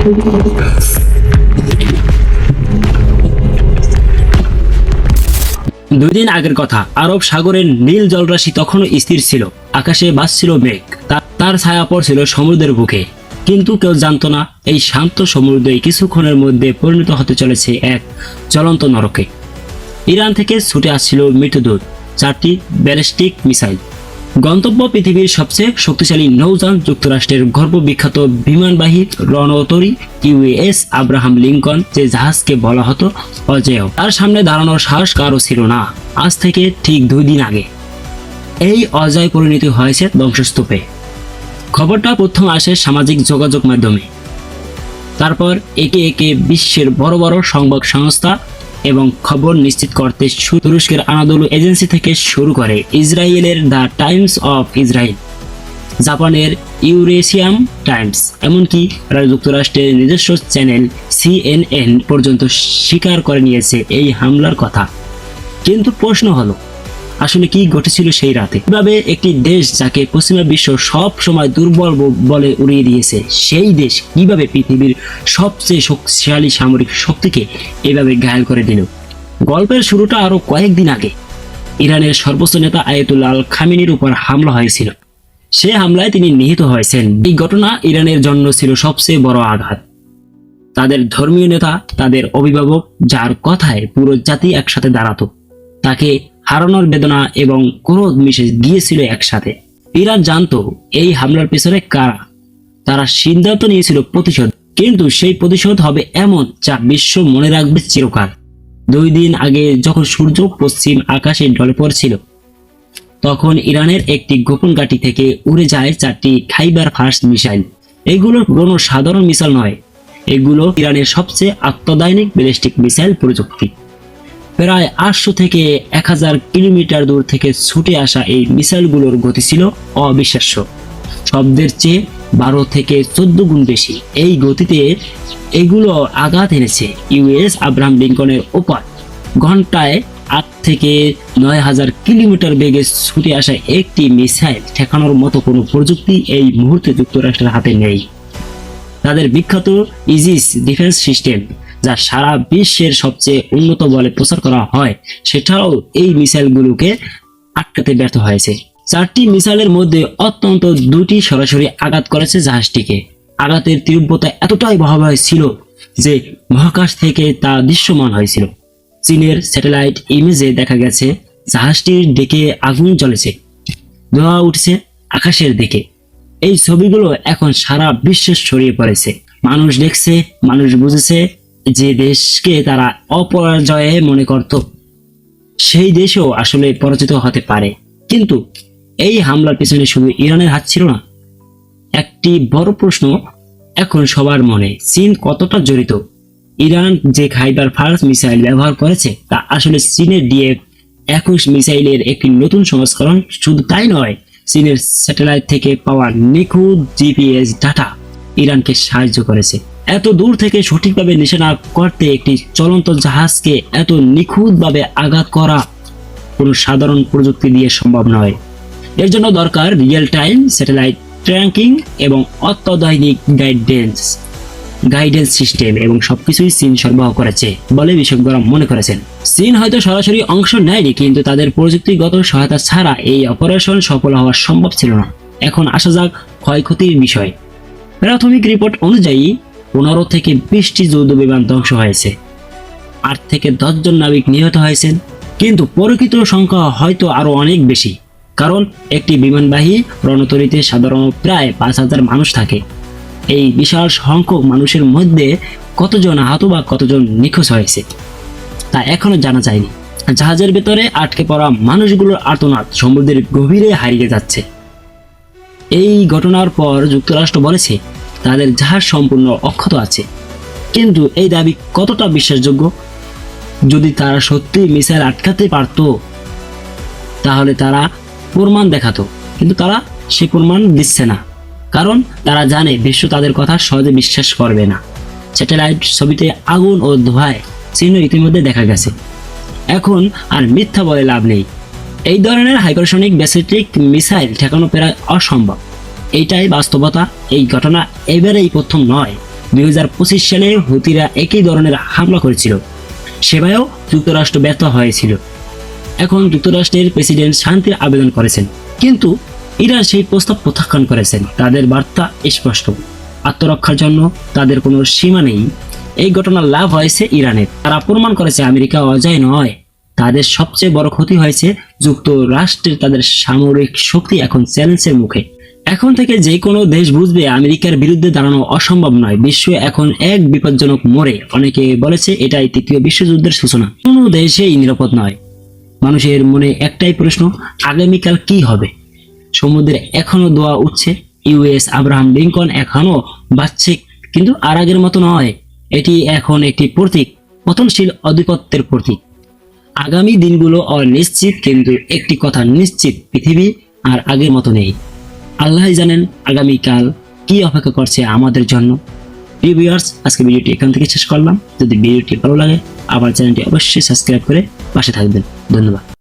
দুদিন আগের কথা, আরব সাগরের নীল জলরাশি তখনও স্থির ছিল, আকাশে ভাসছিল মেঘ, তার ছায়া পড়ছিল সমুদ্রের বুকে। কিন্তু কেউ জানতো না এই শান্ত সমুদ্রই কিছুক্ষণের মধ্যে পরিণত হতে চলেছে এক জ্বলন্ত নরকে। ইরান থেকে ছুটে আসছিল মৃত্যুদূত 4টি ব্যালিস্টিক মিসাইল। গন্তব্য পৃথিবীর সবচেয়ে শক্তিশালী নৌযান, যুক্তরাষ্ট্রের গর্ববিখ্যাত বিমানবাহী রণতরী ইউএস আব্রাহাম লিঙ্কন, যে জাহাজকে বলা হতো অজেয়। তার সামনে দাঁড়ানোর সাহস কারও ছিল না। আজ থেকে ঠিক 2 দিন আগে এই অজয় পরিণত হয়েছে ধ্বংসস্তূপে। খবরটা প্রথম আসে সামাজিক যোগাযোগ মাধ্যমে, তারপর একে একে বিশ্বের বড় বড় সংবাদ সংস্থা এবং খবর নিশ্চিত করতে তুরস্কের আনাদোলু এজেন্সি থেকে শুরু করে ইসরায়েলের দ্য টাইমস অফ ইসরায়েল, জাপানের ইউরেশিয়াম টাইমস, এমনকি যুক্তরাষ্ট্রের নিজস্ব চ্যানেল CNN পর্যন্ত স্বীকার করে নিয়েছে এই হামলার কথা। কিন্তু প্রশ্ন হলো, আসলে কি ঘটেছিল সেই রাতে? কিভাবে একটি দেশ যাকে পশ্চিমা বিশ্ব সব সময় দুর্বল বলে উড়িয়ে দিয়েছে, সেই দেশ কিভাবে পৃথিবীর সবচেয়ে শক্তিশালী সামরিক শক্তিকে এভাবে ঘায়েল করে দিল? গল্পের শুরুটা আরো কয়েকদিন আগে। ইরানের সর্বোচ্চ নেতা আয়াতুল্লাহ আল খামেনির উপর হামলা হয়েছিল। সে হামলায় তিনি নিহত হয়েছেন। এই ঘটনা ইরানের জন্য ছিল সবচেয়ে বড় আঘাত। তাদের ধর্মীয় নেতা, তাদের অভিভাবক, যার কথায় পুরো জাতি একসাথে দাঁড়াতো, তাকে হারানোর বেদনা এবং ক্রোধ মিশে গিয়েছিল একসাথে। ইরান জানতো এই হামলার পেছনে কারা। তারা সিদ্ধান্ত নিয়েছিল প্রতিশোধ, কিন্তু সেই প্রতিশোধ হবে এমন যা বিশ্ব মনে রাখবে চিরকাল। 2 দিন আগে যখন সূর্য পশ্চিম আকাশে ঢলে পড়ছিল, তখন ইরানের একটি গোপন ঘাঁটি থেকে উড়ে যায় 4টি খাইবার ফার্স্ট মিসাইল। এগুলো কোনো সাধারণ মিসাইল নয়, এগুলো ইরানের সবচেয়ে আত্মদায়নিক ব্যালিস্টিক মিসাইল প্রযুক্তি। প্রায় 800 থেকে 1000 কিলোমিটার দূর থেকে ছুটে আসা এই মিসাইলগুলোর গতি ছিল অবিশ্বাস্য, শব্দের চেয়ে 12 থেকে 14 গুণ বেশি। এই গতিতে এগুলো আঘাত এনেছে ইউএস আব্রাহাম লিঙ্কনের ওপর। ঘন্টায় 8 থেকে 9000 কিলোমিটার বেগে ছুটে আসা একটি মিসাইল ঠেকানোর মতো কোনো প্রযুক্তি এই মুহূর্তে যুক্তরাষ্ট্রের হাতে নেই। তাদের বিখ্যাত ইজিস ডিফেন্স সিস্টেম, যা সারা বিশ্বের সবচেয়ে উন্নত বলে প্রচার করা হয়, সেটাও এই মিসাইলগুলোকে আটকাতে ব্যর্থ হয়েছে। 4টি মিসাইলের মধ্যে অত্যন্ত 2টি সরাসরি আঘাত করেছে জাহাজটিকে। আঘাতের তীব্রতা এতটাই ভয়াবহ ছিল যে মহাকাশ থেকে তা দৃশ্যমান হয়েছিল। চীনের স্যাটেলাইট ইমেজে দেখা গেছে জাহাজটির ডেকে আগুন জ্বলেছে, ধোঁয়া উঠছে আকাশের দিকে। এই ছবিগুলো এখন সারা বিশ্বে ছড়িয়ে পড়েছে। মানুষ দেখছে, মানুষ বুঝেছে যে দেশকে তারা অপরাজয়ে মনে করত, সেই দেশও আসলে পরাজিত হতে পারে। কিন্তু এই হামলার পেছনে শুধু ইরানের হাত ছিল না। একটি বড় প্রশ্ন এখন সবার মনে, চীন কতটা জড়িত? ইরান যে খাইবার ফার্স্ট মিসাইল ব্যবহার করেছে তা আসলে চীনের DF-21 মিসাইলের একটি নতুন সংস্করণ। শুধু তাই নয়, চীনের স্যাটেলাইট থেকে পাওয়া নিখুঁত GPS ডাটা ইরানকে সাহায্য করেছে। এত দূর থেকে সঠিকভাবে নিশানা করতে একটি চলন্ত জাহাজকে এত নিখুঁতভাবে আঘাত করা কোনো সাধারণ প্রযুক্তি দিয়ে সম্ভব নয়। এর জন্য দরকার রিয়েল টাইম স্যাটেলাইট ট্র্যাকিং এবং অত্যাধুনিক গাইডেন্স সিস্টেম, এবং সবকিছুই চীন সরবরাহ করেছে বলে বিশেষজ্ঞরা মনে করেছেন। চীন হয়তো সরাসরি অংশ নেয়নি, কিন্তু তাদের প্রযুক্তিগত সহায়তা ছাড়া এই অপারেশন সফল হওয়া সম্ভব ছিল না। এখন আসা যাক ক্ষয়ক্ষতির বিষয়। প্রাথমিক রিপোর্ট অনুযায়ী 15 থেকে 20টি যুদ্ধ বিমান ধ্বংস হয়েছে, 8 থেকে 10 জন নাবিক নিহত হয়েছেন। কিন্তু প্রকৃত সংখ্যা হয়তো আরো অনেক বেশি, কারণ একটি বিমানবাহী রণতরীতে সাধারণত প্রায় 5000 মানুষ থাকে। এই বিশাল সংখ্যক মানুষের মধ্যে কতজন আহত বা কতজন নিখোঁজ হয়েছে তা এখনো জানা যায়নি। জাহাজের ভেতরে আটকে পড়া মানুষগুলোর আর্তনাদ সমুদ্রের গভীরে হারিয়ে যাচ্ছে। এই ঘটনার পর যুক্তরাষ্ট্র বলেছে তাদের জাহাজ সম্পূর্ণ অক্ষত আছে। কিন্তু এই দাবি কতটা বিশ্বাসযোগ্য? যদি তারা সত্যি মিসাইল আটকাতে পারত, তাহলে তারা প্রমাণ দেখাতো, কিন্তু তারা সে প্রমাণ দিচ্ছে না, কারণ তারা জানে বিশ্ব তাদের কথা সহজে বিশ্বাস করবে না। স্যাটেলাইট ছবিতে আগুন ও ধোঁয়ায় চিহ্ন ইতিমধ্যে দেখা গেছে। এখন আর মিথ্যা বলে লাভ নেই। এই ধরনের হাইপারসনিক ব্যালিস্টিক মিসাইল ঠেকানো প্রায় অসম্ভব। এইটাই বাস্তবতা। এই ঘটনা এবারেই প্রথম নয়। 2025 সালে হুতিরা একই ধরনের হামলা করেছিল, সেবায়ও যুক্তরাষ্ট্র ব্যর্থ হয়েছিল। এখন যুক্তরাষ্ট্রের প্রেসিডেন্ট শান্তির আবেদন করেছেন, কিন্তু ইরান সেই প্রস্তাব প্রত্যাখ্যান করেছেন। তাদের বার্তা স্পষ্ট, আত্মরক্ষার জন্য তাদের কোনো সীমা নেই। এই ঘটনার লাভ হয়েছে ইরানের। তারা প্রমাণ করেছে আমেরিকা অজয় নয়। তাদের সবচেয়ে বড় ক্ষতি হয়েছে যুক্তরাষ্ট্রের। তাদের সামরিক শক্তি এখন চ্যালেঞ্জের মুখে। এখন থেকে যে কোনো দেশ বুঝবে আমেরিকার বিরুদ্ধে দাঁড়ানো অসম্ভব নয়। বিশ্ব এখন এক বিপজ্জনক মোড়ে। অনেকে বলেছে এটাই তৃতীয় বিশ্বযুদ্ধের সূচনা। কোনো দেশেই নিরাপদ নয়। মানুষের মনে একটাই প্রশ্ন, আগামীকাল কি হবে? সমুদ্রে এখনো দোয়া উঠছে, ইউএস আব্রাহাম লিঙ্কন এখনো বাঁচছে, কিন্তু আর আগের মতো নয়। এটি এখন একটি প্রতীক, পতনশীল আধিপত্যের প্রতীক। আগামী দিনগুলো অনিশ্চিত, কিন্তু একটি কথা নিশ্চিত, পৃথিবী আর আগের মতো নেই। আল্লাহই জানেন আগামীকাল কি অপেক্ষা করছে আমাদের জন্য। প্রিয় ভিউয়ার্স, আজকে ভিডিওটি এখান থেকে শেষ করলাম। যদি ভিডিওটি ভালো লাগে আমার চ্যানেলটি অবশ্যই সাবস্ক্রাইব করে পাশে থাকবেন। ধন্যবাদ।